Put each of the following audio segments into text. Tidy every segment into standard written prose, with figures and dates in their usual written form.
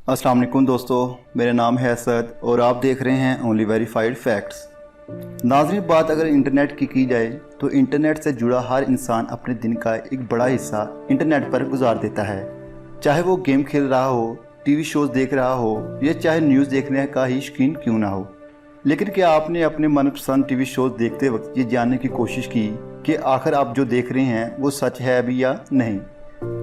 अस्सलाम वालेकुम दोस्तों, मेरा नाम है असद और आप देख रहे हैं ओनली वेरीफाइड फैक्ट्स। नाज़रीन, बात अगर इंटरनेट की जाए तो इंटरनेट से जुड़ा हर इंसान अपने दिन का एक बड़ा हिस्सा इंटरनेट पर गुजार देता है। चाहे वो गेम खेल रहा हो, टीवी शोज़ देख रहा हो या चाहे न्यूज़ देखने का ही शौकीन क्यों ना हो। लेकिन क्या आपने अपने मनपसंद टीवी शोज़ देखते वक्त ये जानने की कोशिश की कि आखिर आप जो देख रहे हैं वो सच है अभी या नहीं?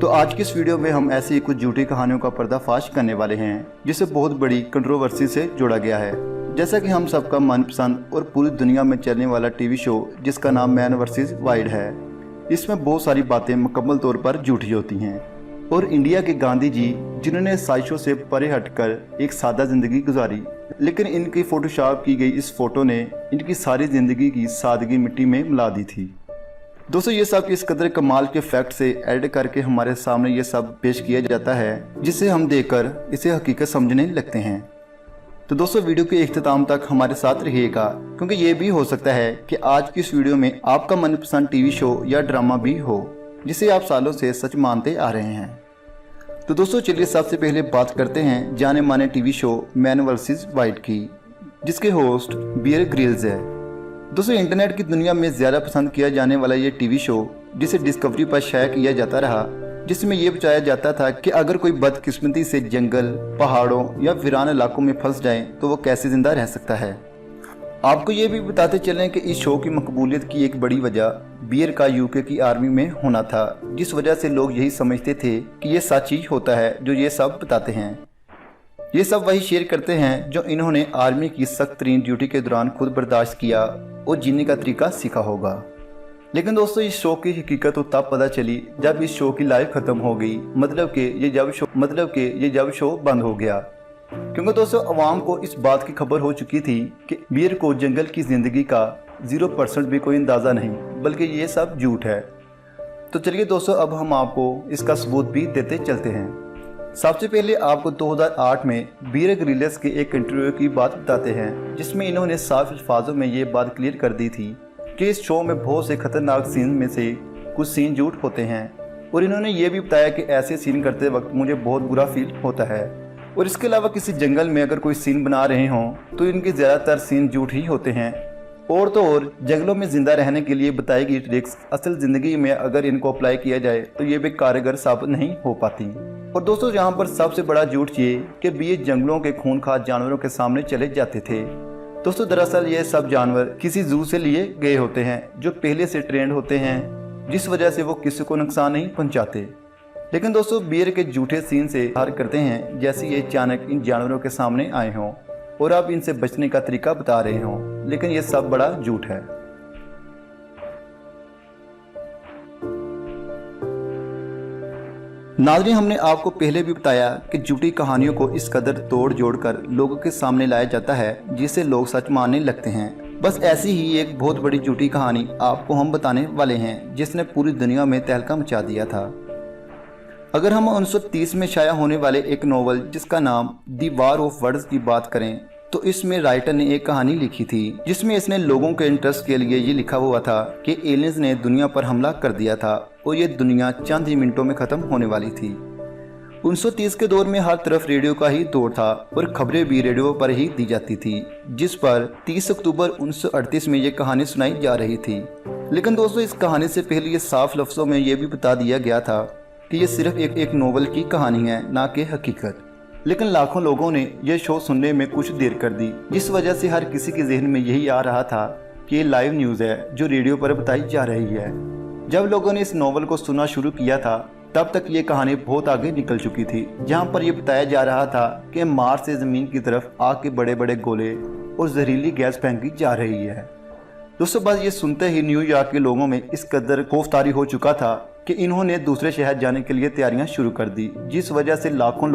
तो आज की इस वीडियो में हम ऐसी कुछ झूठी कहानियों का पर्दाफाश करने वाले हैं जिसे बहुत बड़ी कंट्रोवर्सी से जोड़ा गया है। जैसा कि हम सबका मनपसंद और पूरी दुनिया में चलने वाला टीवी शो जिसका नाम मैन वर्सेस वाइल्ड है, इसमें बहुत सारी बातें मुकम्मल तौर पर झूठी होती हैं। और इंडिया के गांधी जी, जिन्होंने साजिशों से परे हटकर एक सादा जिंदगी गुजारी, लेकिन इनकी फोटोशॉप की गई इस फोटो ने इनकी सारी जिंदगी की सादगी मिट्टी में मिला दी थी। दोस्तों, ये सब इस कदर कमाल के फैक्ट से ऐड करके हमारे सामने ये सब पेश किया जाता है जिसे हम देखकर इसे हकीकत समझने लगते हैं। तो दोस्तों, वीडियो के इख्तिताम तक हमारे साथ रहिएगा, क्योंकि ये भी हो सकता है कि आज की इस वीडियो में आपका मनपसंद टीवी शो या ड्रामा भी हो जिसे आप सालों से सच मानते आ रहे हैं। तो दोस्तों, चलिए सबसे पहले बात करते हैं जाने माने TV show man versus wild की, जिसके होस्ट बियर ग्रिल्स है। दोस्तों, इंटरनेट की दुनिया में ज़्यादा पसंद किया जाने वाला ये टीवी शो, जिसे डिस्कवरी पर शाया किया जाता रहा, जिसमें ये बताया जाता था कि अगर कोई बदकिस्मती से जंगल, पहाड़ों या वीरान इलाकों में फंस जाए तो वो कैसे ज़िंदा रह सकता है। आपको ये भी बताते चलें कि इस शो की मकबूलियत की एक बड़ी वजह बियर का यूके की आर्मी में होना था, जिस वजह से लोग यही समझते थे कि ये सच ही होता है जो ये सब बताते हैं। ये सब वही शेयर करते हैं जो इन्होंने आर्मी की सख्त तरीन ड्यूटी के दौरान खुद बर्दाश्त किया और जीने का तरीका सीखा होगा। लेकिन दोस्तों, इस शो की हकीकत तो तब पता चली जब इस शो की लाइफ खत्म हो गई, मतलब कि ये जब शो बंद हो गया। क्योंकि दोस्तों, अवाम को इस बात की खबर हो चुकी थी कि बियर को जंगल की जिंदगी का 0% भी कोई अंदाज़ा नहीं, बल्कि ये सब झूठ है। तो चलिए दोस्तों, अब हम आपको इसका सबूत भी देते चलते हैं। सबसे पहले आपको 2008 में बियर ग्रिल्स के एक इंटरव्यू की बात बताते हैं, जिसमें इन्होंने साफ अल्फाजों में ये बात क्लियर कर दी थी कि इस शो में बहुत से खतरनाक सीन में से कुछ सीन झूठ होते हैं। और इन्होंने ये भी बताया कि ऐसे सीन करते वक्त मुझे बहुत बुरा फील होता है। और इसके अलावा किसी जंगल में अगर कोई सीन बना रहे हों तो इनके ज़्यादातर सीन झूठ ही होते हैं। और तो और जंगलों में ज़िंदा रहने के लिए बताई गई ट्रिक्स असल ज़िंदगी में अगर इनको अप्लाई किया जाए तो ये भी कारगर साबित नहीं हो पाती। और दोस्तों, यहाँ पर सबसे बड़ा झूठ ये कि बियर जंगलों के खूंखार जानवरों के सामने चले जाते थे। दोस्तों, दरअसल ये सब जानवर किसी जू से लिए गए होते हैं जो पहले से ट्रेंड होते हैं, जिस वजह से वो किसी को नुकसान नहीं पहुँचाते। लेकिन दोस्तों, बियर के झूठे सीन से हार करते हैं जैसे ये अचानक इन जानवरों के सामने आए हों और अब इनसे बचने का तरीका बता रहे हों, लेकिन ये सब बड़ा झूठ है। नाज़रीन, हमने आपको पहले भी बताया कि झूठी कहानियों को इस कदर तोड़ जोड़ कर लोगों के सामने लाया जाता है जिसे लोग सच मानने लगते हैं। बस ऐसी ही एक बहुत बड़ी झूठी कहानी आपको हम बताने वाले हैं जिसने पूरी दुनिया में तहलका मचा दिया था। अगर हम 1930 में शाया होने वाले एक नोवेल जिसका नाम दी वार ऑफ वर्ड्स की बात करें, तो इसमें राइटर ने एक कहानी लिखी थी जिसमें इसने लोगों के इंटरेस्ट के लिए ये लिखा हुआ था कि एलियंस ने दुनिया पर हमला कर दिया था और ये दुनिया चंद ही मिनटों में ख़त्म होने वाली थी। 1930 के दौर में हर तरफ रेडियो का ही दौर था और खबरें भी रेडियो पर ही दी जाती थी, जिस पर 30 अक्टूबर 1938 में ये कहानी सुनाई जा रही थी। लेकिन दोस्तों, इस कहानी से पहले ये साफ लफ्ज़ों में ये भी बता दिया गया था कि ये सिर्फ एक नोवेल की कहानी है, ना कि हकीकत। लेकिन लाखों लोगों ने यह शो सुनने में कुछ देर कर दी, जिस वजह से हर किसी के जहन में यही आ रहा था कि ये लाइव न्यूज़ है जो रेडियो पर बताई जा रही है। जब लोगों ने इस नोवेल को सुनना शुरू किया था तब तक ये कहानी बहुत आगे निकल चुकी थी, जहाँ पर यह बताया जा रहा था कि मार्स से ज़मीन की तरफ आग के बड़े बड़े गोले और जहरीली गैस फेंकी जा रही है। दोस्तों, बस ये सुनते ही न्यूयॉर्क के लोगों में इस कदर खौफतारी हो चुका था कि इन्होंने दूसरे शहर जाने के लिए तैयारियां शुरू कर दी, जिस वजह से लाखों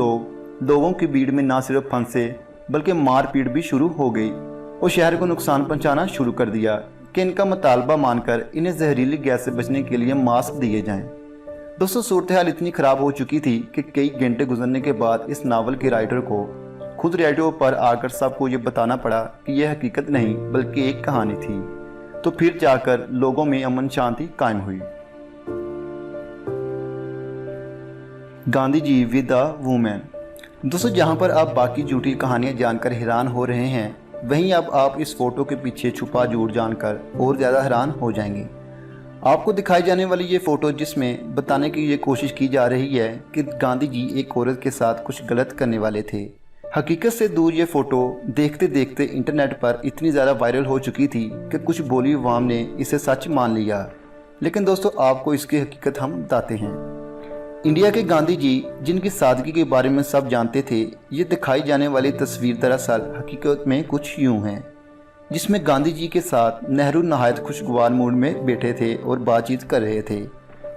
लोगों की भीड़ में न सिर्फ फंसे बल्कि मारपीट भी शुरू हो गई और शहर को नुकसान पहुंचाना शुरू कर दिया कि इनका मुतालबा मानकर इन्हें जहरीली गैस से बचने के लिए मास्क दिए जाएं। दोस्तों, सूरत हाल इतनी ख़राब हो चुकी थी कि कई घंटे गुजरने के बाद इस नावल के राइटर को खुद रेडियो पर आकर सबको ये बताना पड़ा कि यह हकीकत नहीं बल्कि एक कहानी थी। तो फिर जाकर लोगों में अमन शांति कायम हुई। Gandhi ji with the women. दोस्तों, जहां पर आप बाकी झूठी कहानियां जानकर हैरान हो रहे हैं, वहीं अब आप इस फोटो के पीछे छुपा झूठ जानकर और ज़्यादा हैरान हो जाएंगे। आपको दिखाई जाने वाली ये फ़ोटो जिसमें बताने की ये कोशिश की जा रही है कि गांधी जी एक औरत के साथ कुछ गलत करने वाले थे। हकीकत से दूर ये फ़ोटो देखते देखते इंटरनेट पर इतनी ज़्यादा वायरल हो चुकी थी कि कुछ बोली अवाम ने इसे सच मान लिया। लेकिन दोस्तों, आपको इसकी हकीकत हम बताते हैं। इंडिया के गांधी जी, जिनकी सादगी के बारे में सब जानते थे, ये दिखाई जाने वाली तस्वीर दरअसल हकीकत में कुछ यूँ है, जिसमें गांधी जी के साथ नेहरू नहायत खुशगवार मूड में बैठे थे और बातचीत कर रहे थे।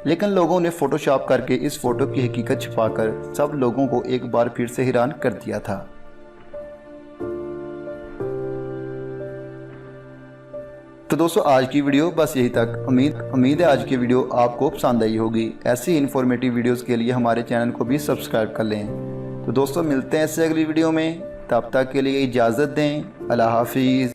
लेकिन लोगों ने फोटोशॉप करके इस फोटो की हकीकत छुपाकर सब लोगों को एक बार फिर से हैरान कर दिया था। तो दोस्तों, आज की वीडियो बस यही तक। उम्मीद है आज की वीडियो आपको पसंद आई होगी। ऐसी इन्फॉर्मेटिव वीडियोस के लिए हमारे चैनल को भी सब्सक्राइब कर लें। तो दोस्तों, मिलते हैं ऐसे अगली वीडियो में। तब तक के लिए इजाज़त दें। अल्लाह हाफिज़।